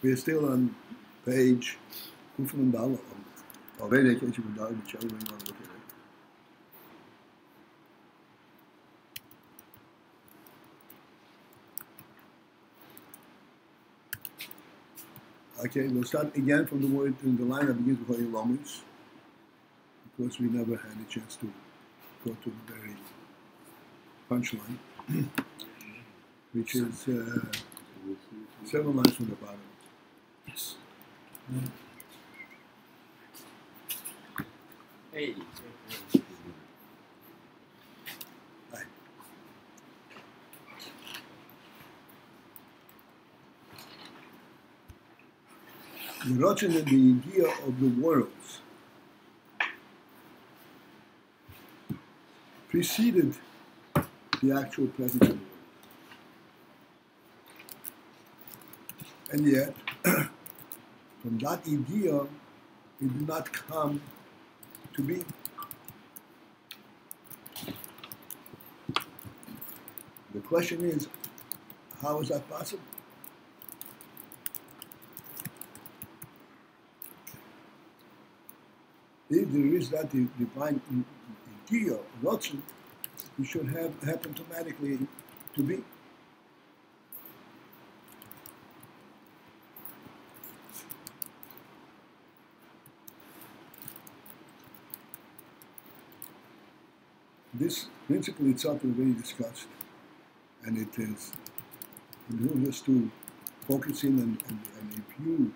We're still on page Kufman already, whichever way you want to look at it. Okay, we'll start again from the word in the line that begins with Lomis, because we never had a chance to go to the very punchline, which is 7 lines from the bottom. Yes. Hey. Hi. The ratzon and the yediah of the worlds preceded the actual presence of the world. And yet, from that yediah, it did not come to be. The question is, how is that possible? If there is that divine yediah, ratzon, it should have happened automatically to be. This principle itself is very discussed, and it is just to focus in and review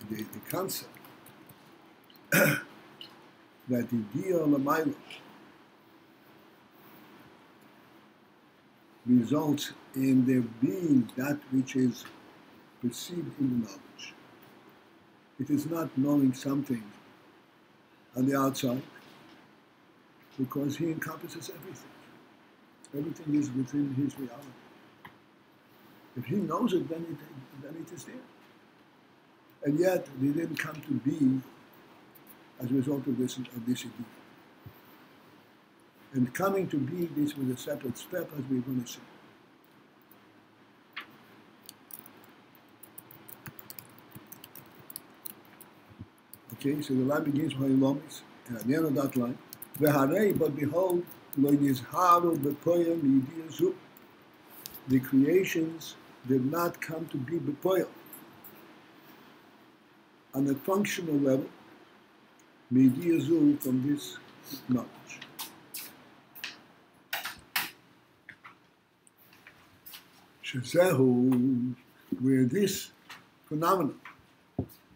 the concept that yediah l'mayla results in there being that which is perceived in the knowledge. It is not knowing something on the outside, because he encompasses everything. Everything is within his reality. If he knows it, then it is there. And yet, they didn't come to be as a result of this idea. And coming to be, this was a separate step, as we're going to see. Okay, so the line begins with Lomis, and at the end of that line, but behold, the creations did not come to be bepoil. On a functional level, from this knowledge. Where this phenomenon,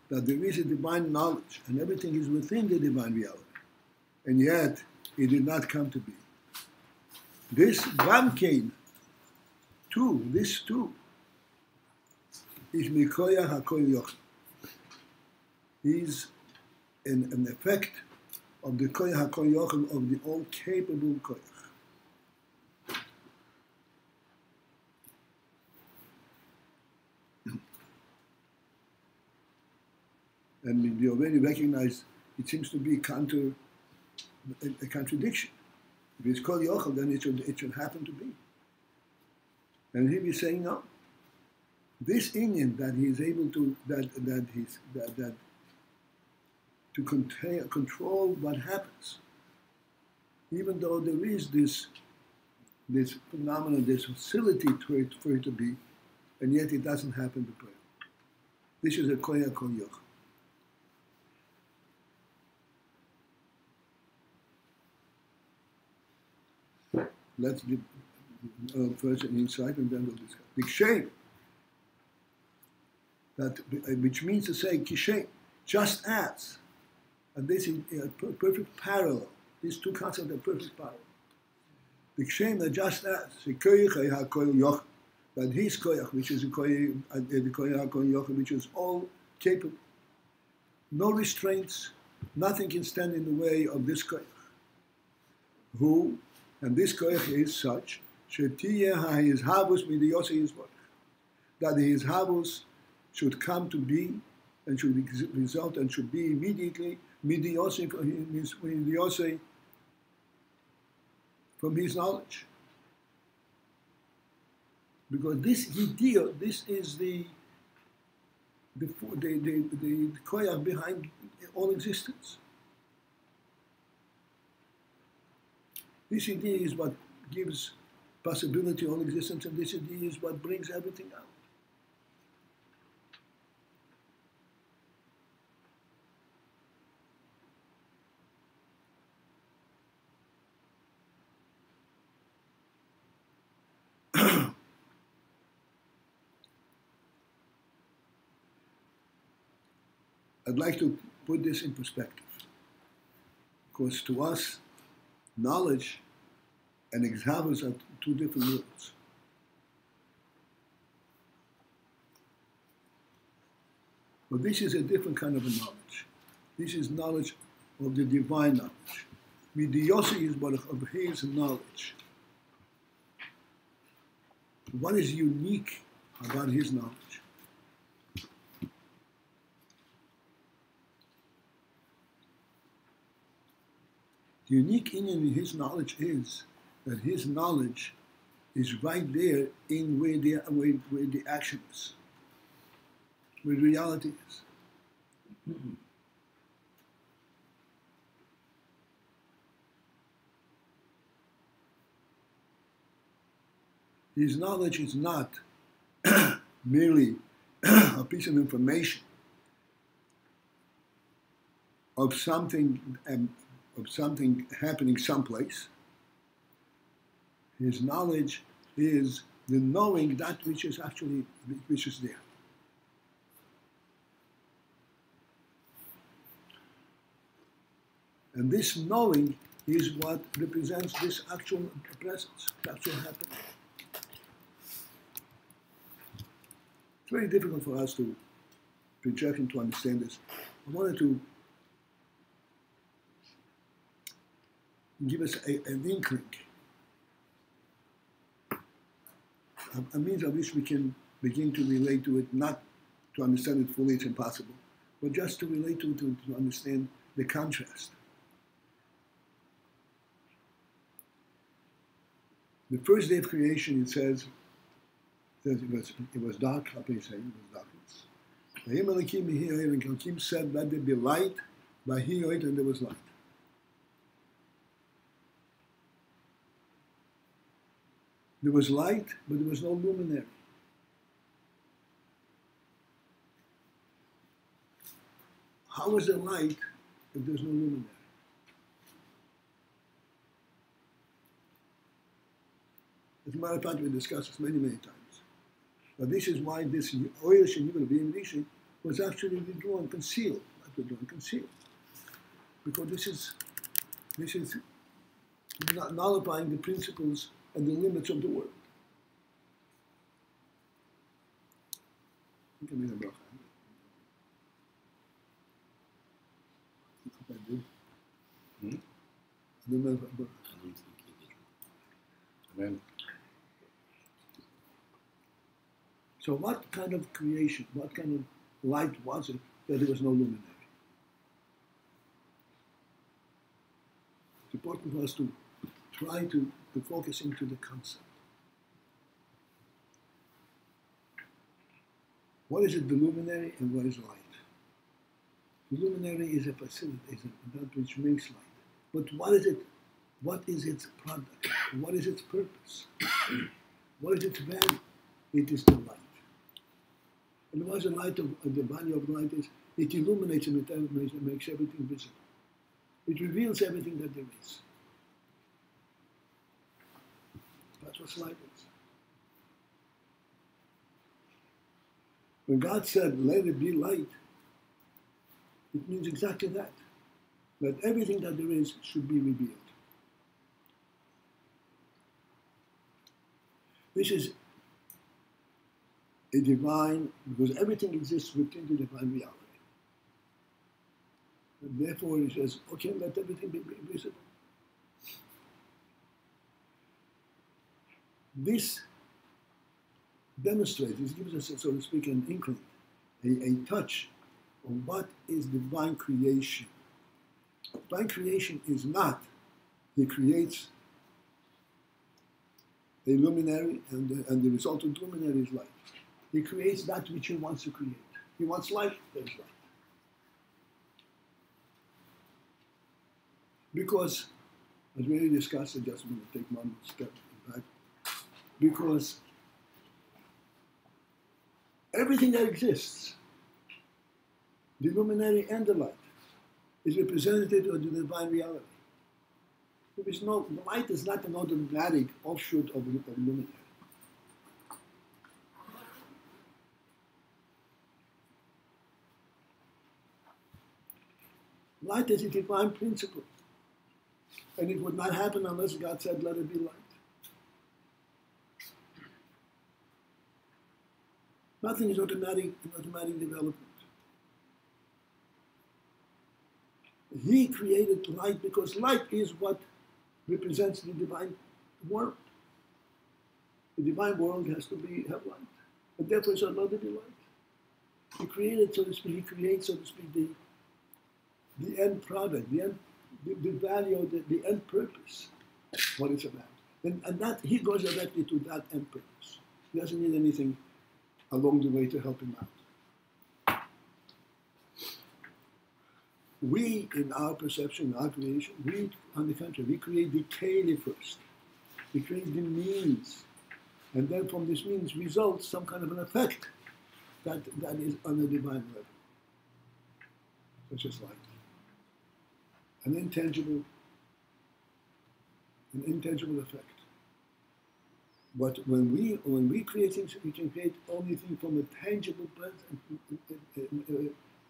that there is a divine knowledge and everything is within the divine reality, and yet it did not come to be. This Gamkein, this too, is Mikoya HaKol Yochel. Is an effect of the Koyach HaKol Yochel, of the all-capable Koyach. And we already recognize it seems to be a contradiction. If it's Kol Yochel, then it should happen to be. And here we're saying no. This inyan that he is able to control what happens, even though there is this phenomenon, this facility for it to be, and yet it doesn't happen to pray. This is a koyach kol yoch. Let's give first an insight, and then we'll discuss. The shame, which means to say kishem, just as. And this is a perfect parallel. These two concepts are perfect parallel. The kshem that just as the koyach hakol yoch, that his koyach, which is the koyach hakol yoch, which is all capable, no restraints, nothing can stand in the way of this koyach. Who, and this koyach is such, shetiyeh ha'his havus midiyosei yisborach, that his havus should come to be and should result and should be immediately midiyosei from his knowledge. Because this yediah, this is the the koyach behind all existence. This idea is what gives possibility to all existence, and this idea is what brings everything out. I'd like to put this in perspective, because to us, knowledge and examples are two different worlds. But this is a different kind of a knowledge. This is knowledge of the divine knowledge. Yediah is one of his knowledge. What is unique about his knowledge? The unique in his knowledge is that his knowledge is right there in where the action is, where reality is. Mm-hmm. His knowledge is not merely a piece of information of something happening someplace. His knowledge is the knowing that which is there. And this knowing is what represents this actual presence, actual happening. It's very difficult for us to project and to understand this. I wanted to give us an inkling, a means of which we can begin to relate to it, not to understand it fully, it's impossible, but just to relate to it, to understand the contrast. The first day of creation, it says it was dark, how can you say it was darkness. And Elohim said, let there be light, and there was light. There was light, but there was no luminary. How is there light if there's no luminary? As a matter of fact, we discussed this many, many times. But this is why this Oilish and Yibel being Rishi was actually withdrawn, concealed. Not withdrawn, concealed. Because this is not nullifying the principles and the limits of the world. Amen. So what kind of creation, what kind of light was it that there was no luminary? It's important for us to try to focus into the concept. What is it, the luminary, and what is light? The luminary is a facility, is that which makes light. But what is it? What is its product? What is its purpose? What is its value? It is the light. And what is the light of the value of light is? It illuminates and it makes everything visible. It reveals everything that there is. That's what light is. When God said, let it be light, it means exactly that. That everything that there is should be revealed. This is a divine, because everything exists within the divine reality. And therefore he says, okay, let everything be visible. This demonstrates, this gives us, so to speak, an inkling, a touch on what is divine creation. Divine creation is not, he creates a luminary, and the result of the luminary is light. He creates that which he wants to create. He wants light, there's light. Because, as we already discussed, I just want to take one step back. Because everything that exists, the luminary and the light, is representative of the divine reality. There is no, light is not an automatic offshoot of luminary. Light is a divine principle. And it would not happen unless God said, let it be light. Nothing is automatic development. He created light because light is what represents the divine world. The divine world has to have light. And therefore it's allowed to be light. He created, so to speak, he creates, so to speak, the end product, the value, the end purpose, what it's about. And that he goes directly to that end purpose. He doesn't need anything along the way to help him out. We, in our perception, our creation, we, on the contrary, we create the keli first. We create the means. And then from this means results some kind of an effect that is on a divine level, such as light. An intangible effect. But when we create things, we can create only things from a tangible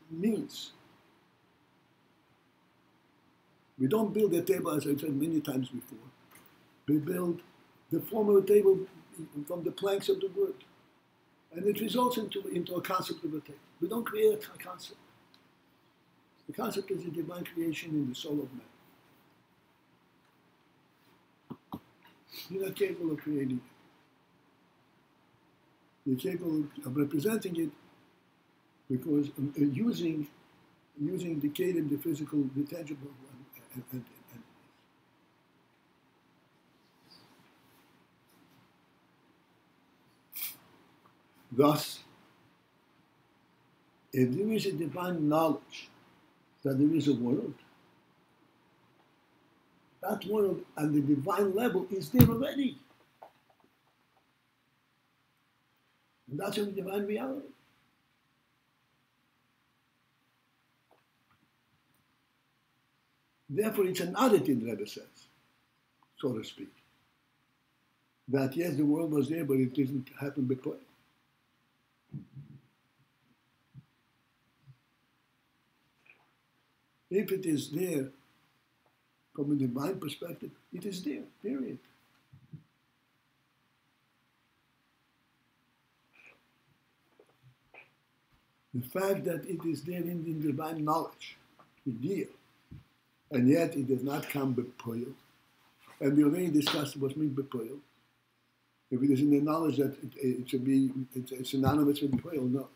means. We don't build a table, as I said many times before. We build the form of a table from the planks of the wood. And it results into a concept of a table. We don't create a concept. The concept is a divine creation in the soul of man. You're not capable of creating it. You're capable of representing it because using the kelim, the physical, the tangible, and thus, if there is a divine knowledge that there is a world, that world at the divine level is there already. And that's a divine reality. Therefore, it's an oddity, the Rebbe says, so to speak. That yes, the world was there, but it didn't happen before. If it is there, from a divine perspective, it is there, period. The fact that it is there in divine knowledge, yediah, and yet it does not come bepoil. And we already discussed what means bepoil. If it is in the knowledge that it should be, it's synonymous with bepoil, no.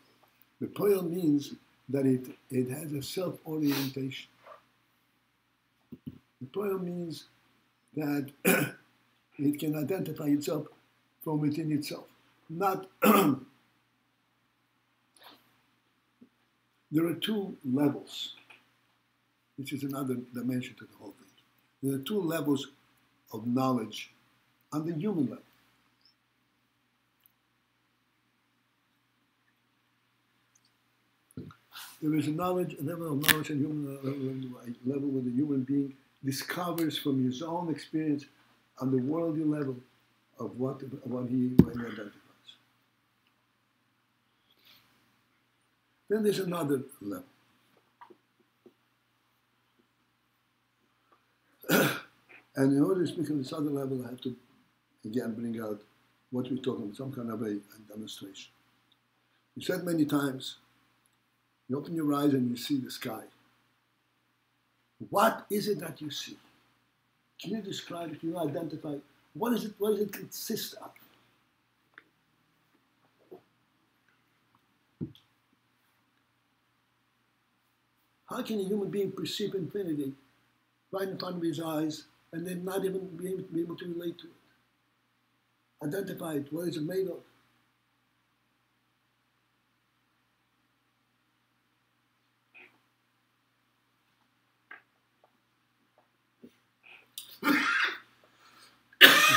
Bepoil means that it has a self-orientation. Bepoil means that it can identify itself from within itself. Not there are two levels, which is another dimension to the whole thing. There are two levels of knowledge on the human level. There is a level of knowledge and human level where the human being discovers from his own experience on the worldly level of what he identifies. Then there's another level. And in order to speak on this other level, I have to again bring out what we're talking about, some kind of a demonstration. We said many times, you open your eyes and you see the sky. What is it that you see? Can you describe it? Can you identify? What does it consist of? How can a human being perceive infinity right in front of his eyes and then not even be able to relate to it? Identify it. What is it made of?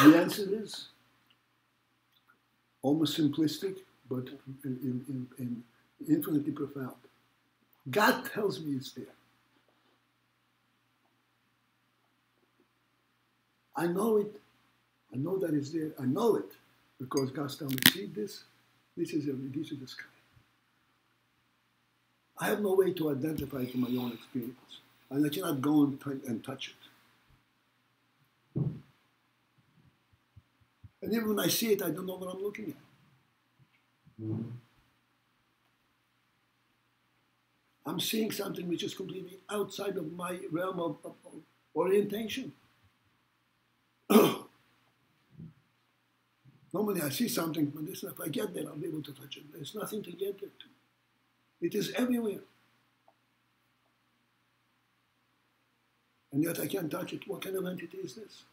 The answer is almost simplistic, but infinitely profound. God tells me it's there. I know it. I know that it's there. I know it because God's telling me, see this? This is the sky. I have no way to identify it from my own experience. And I cannot go and touch it. And even when I see it, I don't know what I'm looking at. Mm-hmm. I'm seeing something which is completely outside of my realm of orientation. Normally I see something, but if I get there, I'll be able to touch it. There's nothing to get there to. It is everywhere. And yet I can't touch it. What kind of entity is this?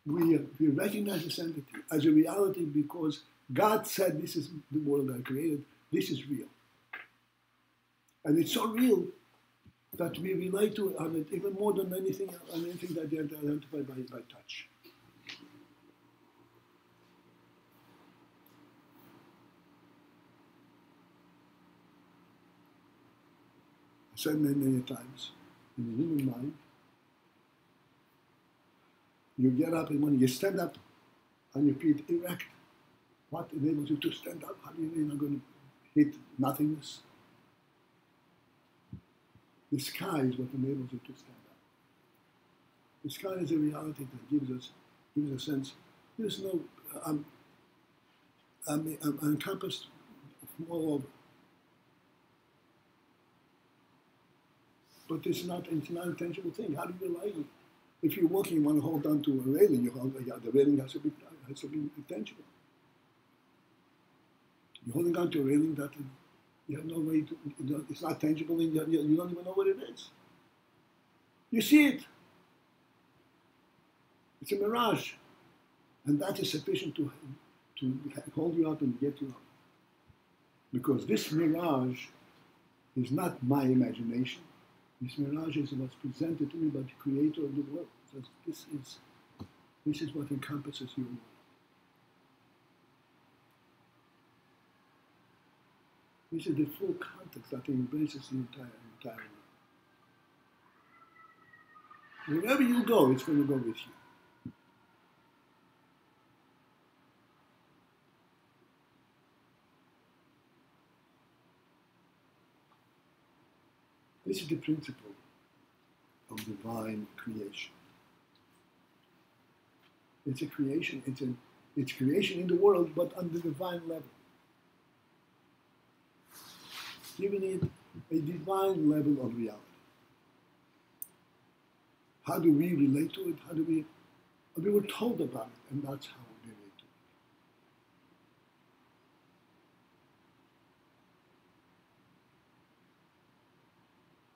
We recognize this entity as a reality because God said this is the world I created. This is real. And it's so real that we relate to it even more than anything that they identify by touch. I said many times, in the human mind, you get up and when you stand up on your feet erect, what enables you to stand up? How are you not going to hit nothingness? The sky is what enables you to stand up. The sky is a reality that gives us a sense. There's no, I'm encompassed from all over. But it's not a tangible thing. How do you rely on it? If you're walking, you want to hold on to a railing, the railing has to be tangible. You're holding on to a railing that you have no way to, it's not tangible and you don't even know what it is. You see it. It's a mirage. And that is sufficient to hold you up and get you up. Because this mirage is not my imagination. This mirage is what's presented to me by the creator of the world. So this is what encompasses your world. This is the full context that embraces the entire world. Wherever you go, it's going to go with you. This is the principle of divine creation. It's a creation. It's creation in the world, but on the divine level. Giving it a divine level of reality. How do we relate to it? We were told about it, and that's how we relate to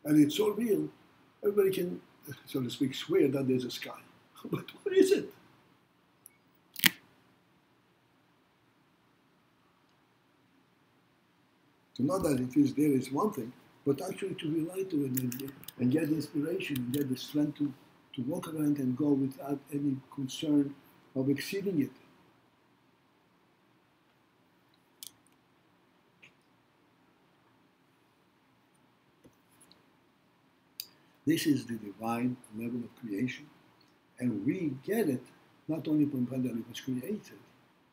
it. And it's so real, everybody can, so to speak, swear that there's a sky. But what is it? To know that it is there is one thing, but actually to relate to it and get inspiration and get the strength to walk around and go without any concern of exceeding it. This is the divine level of creation, and we get it not only from when it was created,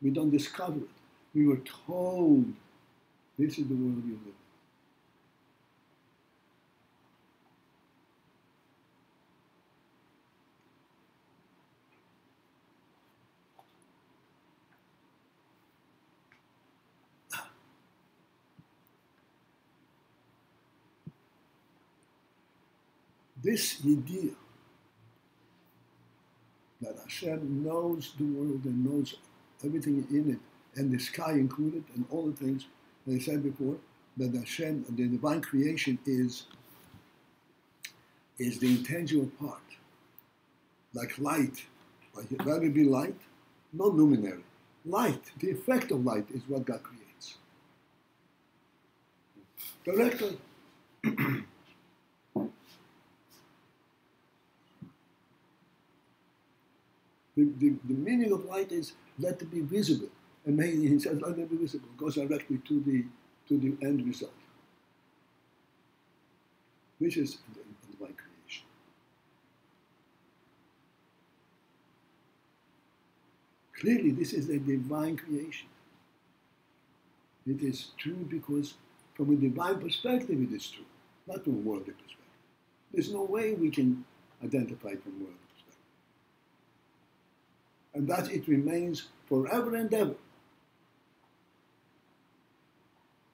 we don't discover it. We were told this is the world we live in. This yediah, that Hashem knows the world and knows everything in it, and the sky included, and all the things, as I said before, that Hashem, the divine creation is the intangible part. Like light. Rather be light, not luminary. Light, the effect of light is what God creates. Directly. The meaning of light is let it be visible. And he says, let it be visible. It goes directly to the end result, which is the divine creation. Clearly, this is a divine creation. It is true because from a divine perspective it is true, not from a worldly perspective. There's no way we can identify it from a worldly perspective. And that it remains forever and ever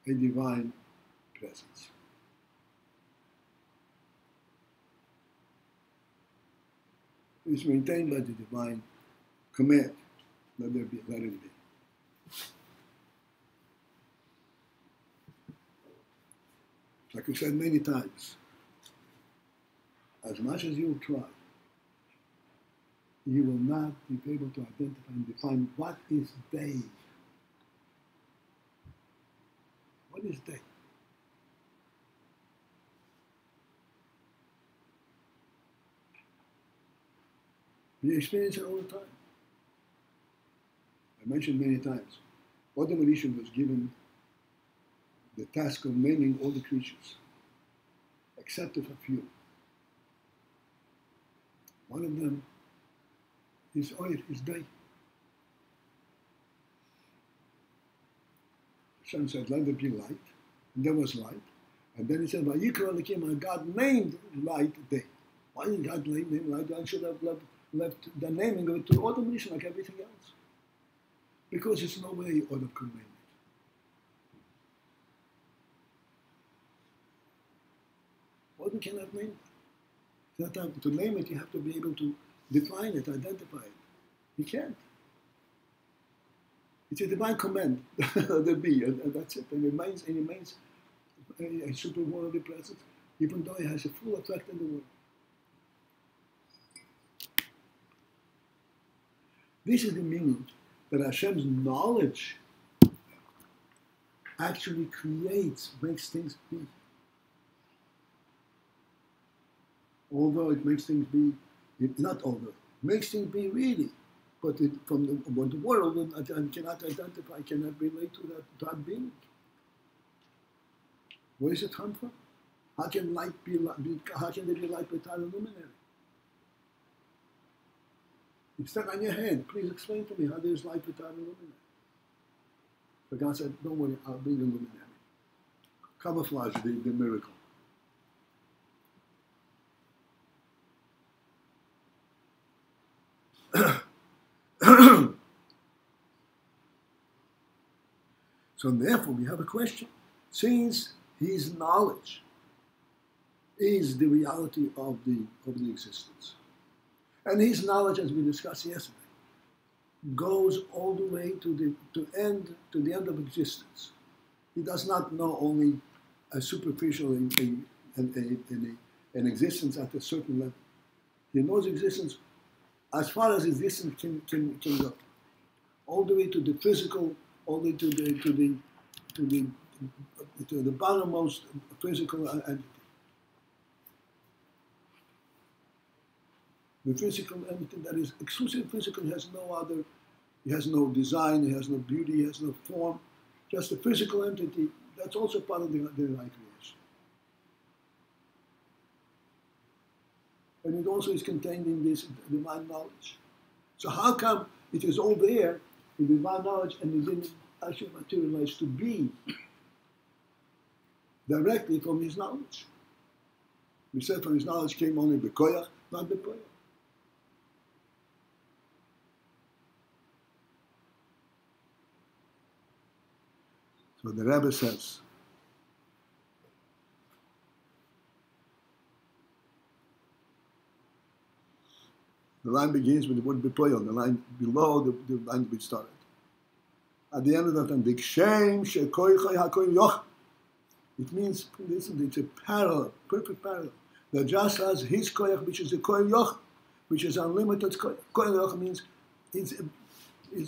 a divine presence. It's maintained by the divine command, let there be, let it be. Like I said many times, as much as you try, you will not be able to identify and define what is they. What is they? You experience it all the time. I mentioned many times, Adam Rishon was given the task of naming all the creatures, except of a few. One of them is Oyer, is day. Hashem said, let there be light, and there was light. And then he said, Vayikra Elokim, God named light day. Why did God name light? God should have left the naming of it to Adam Rishon like everything else. Because there's no way Adam could name it. Adam cannot name it. To name it, you have to be able to define it, identify it. You can't. It's a divine command, the be, and that's it. And it remains a super worldly presence, even though it has a full effect in the world. This is the meaning that Hashem's knowledge actually makes things be. Although it makes things be, makes things be really, but from the world, I cannot identify, cannot relate to that being. Where does it come from? How can light be? How can there be light without a luminary? It's stuck on your head. Please explain to me how there's light without a luminary. But God said, don't worry, I'll bring a luminary. Camouflage the miracle. So therefore we have a question. Since his knowledge is the reality of the existence, and his knowledge, as we discussed yesterday, goes all the way to the end of existence. He does not know only a superficial an existence at a certain level. He knows existence as far as existence can go, all the way to the physical, all the way to the bottommost physical entity. The physical entity that is exclusive physical has no other, it has no design, it has no beauty, it has no form. Just a physical entity, that's also part of the divine creation. And it also is contained in this divine knowledge. So how come it is all there in divine knowledge and it didn't actually materialize to be directly from his knowledge? We said from his knowledge came only Bekoyach, not Bekoyach. So the Rebbe says, the line begins with the word Bepoyel, the line below the line we started. At the end of that line, Dikshem shekoichai hakoy yoch. It means, listen, it's a parallel, perfect parallel. That just as his koyach, which is a koy yoch, which is unlimited koyach. Koy yoch means it's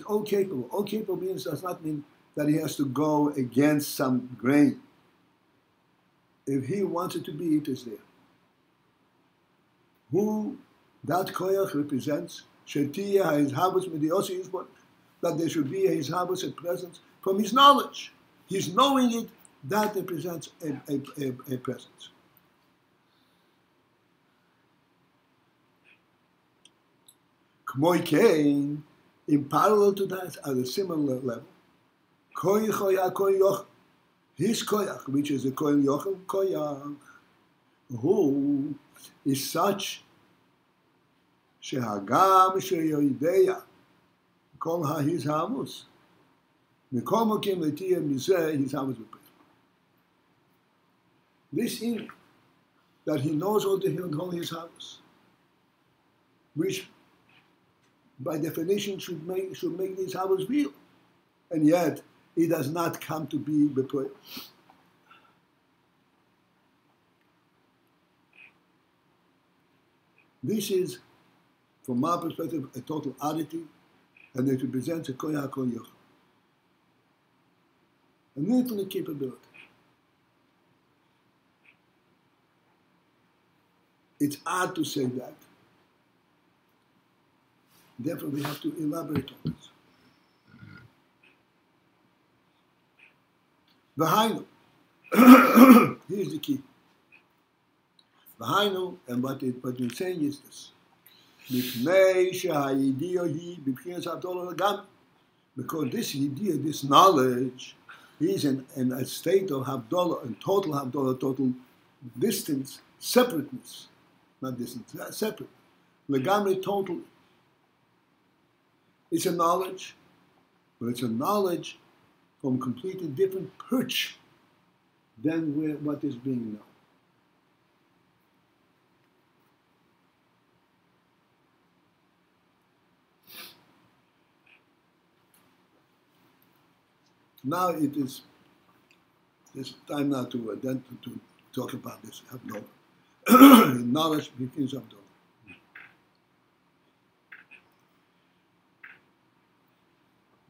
all capable. All capable means does not mean that he has to go against some grain. If he wants it to be, it is there. Who that koyach represents Shetiya his habits with the Osi, that there should be his habits and presence from his knowledge. His knowing it, that represents a presence. K'moi kein, in parallel to that, at a similar level, his koyach, which is the koyach yochel koyach, who is such שהגם שיודע כל ההזהמוס, מכל מוקים לתהיה מזה הזהמוס בפרק. This is that he knows all his house, which by definition should make these hours real, and yet it does not come to be b'poel. This is, from my perspective, a total oddity, and it represents a koyach kol yochel, an infinite capability. It's odd to say that. Therefore, we have to elaborate on this. V'hainu. Here's the key. V'hainu, and what we're saying is this. Because this yediah, this knowledge, is in a state of havdalah, and total havdalah, total distance, separateness. Not distance, separate. Legamri, totally. It's a knowledge, but it's a knowledge from completely different perch than what is being known. Now it's time now to talk about this Havdalah. Knowledge begins Havdalah.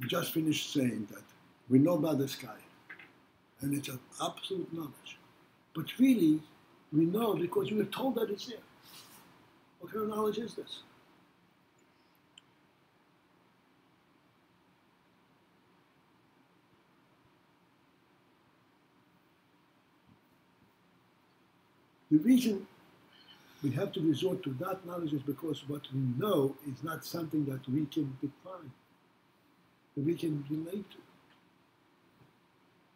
We just finished saying that we know about the sky, and it's an absolute knowledge. But really, we know because we were told that it's there. What kind of knowledge is this? The reason we have to resort to that knowledge is because what we know is not something that we can define, that we can relate to.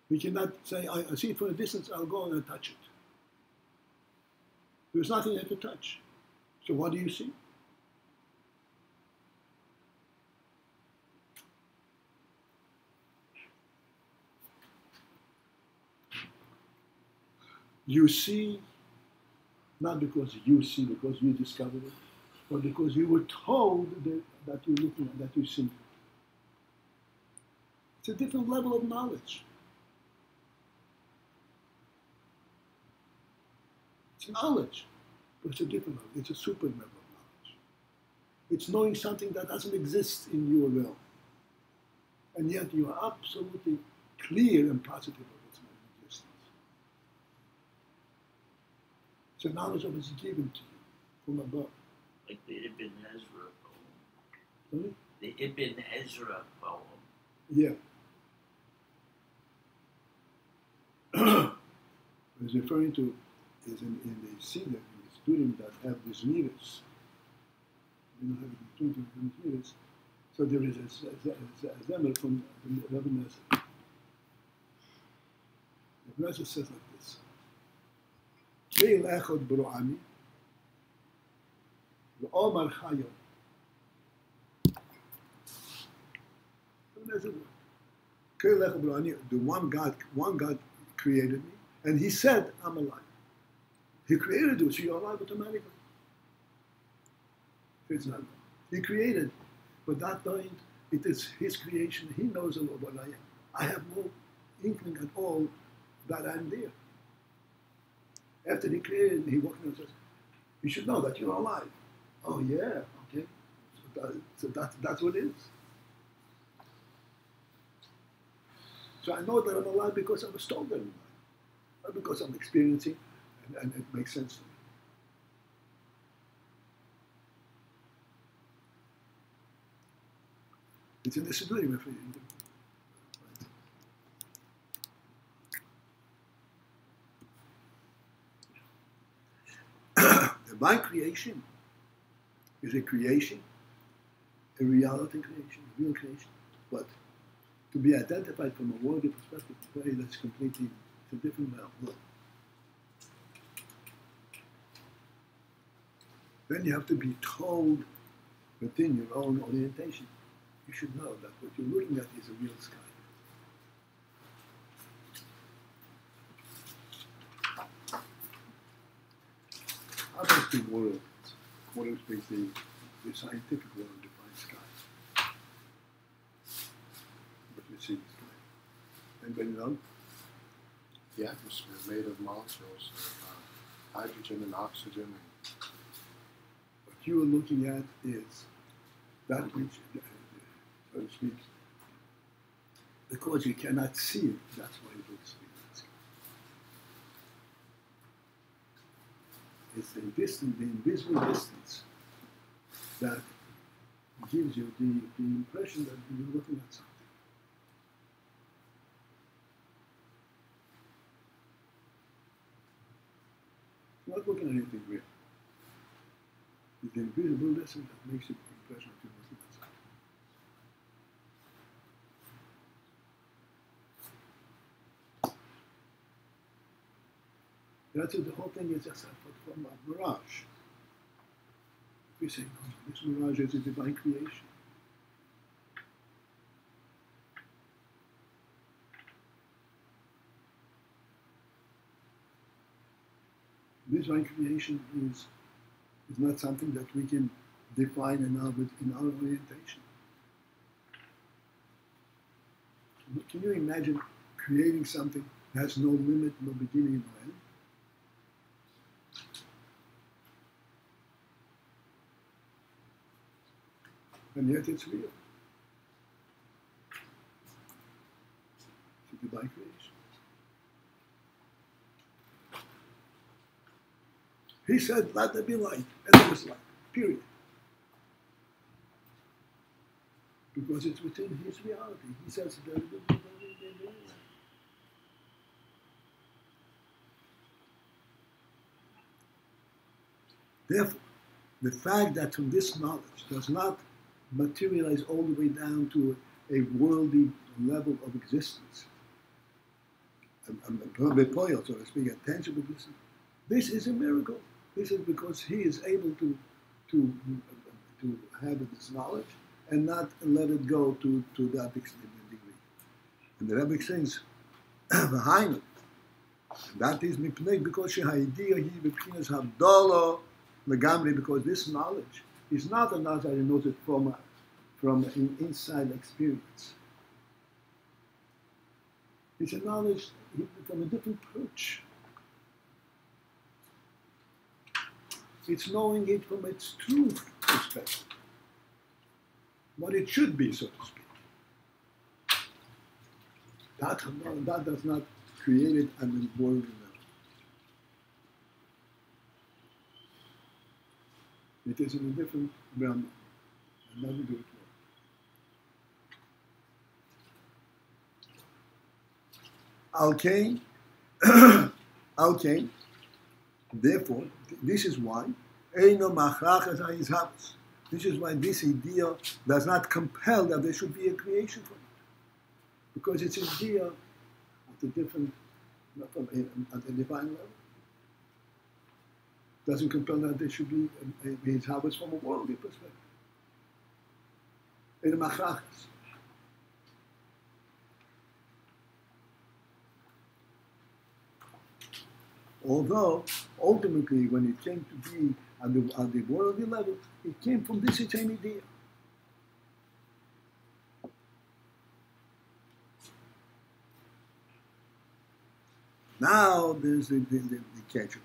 We cannot say, I see it from a distance, I'll go and touch it. There's nothing there to touch. So what do you see? You see, not because you see, because you discovered it, but because you were told that you're looking at, that you see. It's a different level of knowledge. It's knowledge, but it's a different level. It's a super level of knowledge. It's knowing something that doesn't exist in your realm. And yet you are absolutely clear and positive of its existence. So knowledge of it is given to you from above. Like the Ibn Ezra poem. Sorry? The Ibn Ezra poem. Yeah. He's referring to is in the Siddur, in the Sturim that have these mirrors. We don't have it in mirrors. So there is a Zemel from the Rebbe Nezra. The Nezra says like this. Keil echad bro'ani, v'omar chayo. Keil echad bro'ani, the one God created me, and He said, I'm alive. He created you, so you're alive automatically. It's not. He created, but that point, it is His creation. He knows what I am. I have no inkling at all that I'm there. After He created me, He walked in and says, you should know that you're alive. Oh yeah, okay. So that's what it is. So I know that I'm alive because I was told that I'm alive. Not because I'm experiencing, and it makes sense to me. It's in the Siddurim. Divine creation is a creation, a reality creation, a real creation. But to be identified from a worldly perspective, that's completely, it's a different realm. Then you have to be told within your own orientation. You should know that what you're looking at is a real sky. How does the world, what is basically the scientific world, define sky? What you see in the sky. Anybody know? The atmosphere made of molecules of hydrogen and oxygen. What you are looking at is that which, so to speak, because you cannot see it, that's why it looks like that. It's the distance, the invisible distance, that gives you the impression that you're looking at something. You're not looking at anything real. It's the invisible distance that makes you the impression that you're looking at something. That's it, the whole thing is just a form of mirage. We say, no, this mirage is a divine creation. This divine creation is not something that we can define in our orientation. Can you imagine creating something that has no limit, no beginning, no end? And yet it's real. It's a divine creation. He said, let there be light, and there was light, period. Because it's within his reality. He says, therefore, the fact that from this knowledge does not materialize all the way down to a worldly level of existence, a poil, so to speak, a tangible existence, this is a miracle. This is because he is able to have this knowledge and not let it go to that degree. And the Rebbe explains, behind it, that is because yediah he b'chinas havdala legamri, because this knowledge is not a knowledge that he knows it from an inside experience. It's a knowledge from a different perch. It's knowing it from its true perspective, what it should be, so to speak. That does not create it at the worldly level. It is in a different realm, and never do it well. Okay. Therefore, this is why this is why this idea does not compel that there should be a creation from it, because it's an idea at a different, at a divine level. Doesn't compel that there should be his habits from a worldly perspective. In a machrachas. Although, ultimately, when it came to be at the worldly level, it came from this same idea. Now, there's the catch.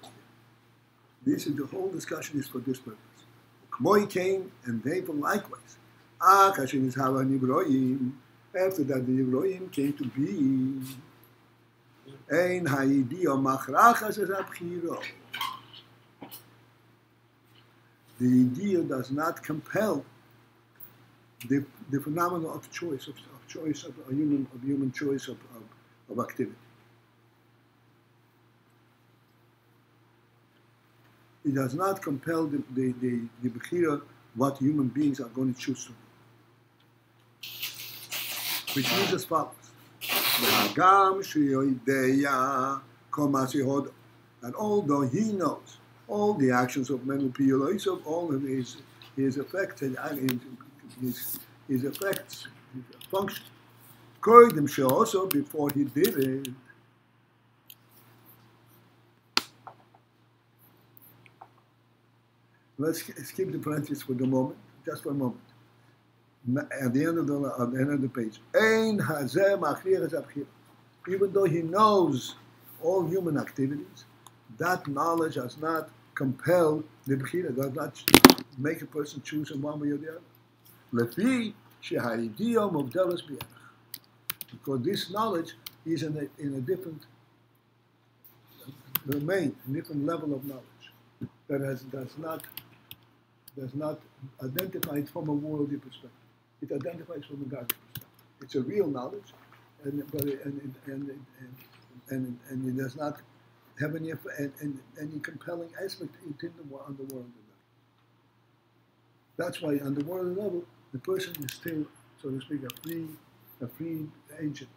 This is the whole discussion is for this purpose. K'moi came, and therefore likewise. After that, the Nivroim came to be. Ein ha'idiyah machrachas es abchiro. The idea does not compel the phenomenon of choice, of choice of human choice of activity. It does not compel the bechira what human beings are going to choose to do. Which means as follows. And although he knows all the actions of men, all of his effects and his effects, his function, also before he did it. Let's skip the parentheses for the moment, just for a moment. At the end of the page, even though he knows all human activities, that knowledge does not compel the bechira, does not make a person choose in one way or the other. Because this knowledge is in a different domain, a different level of knowledge that does not identify it from a worldly perspective. It identifies from a godly perspective. It's a real knowledge, and it does not have any compelling aspect on the worldly level. That's why on the worldly level, the person is still, so to speak, a free agent.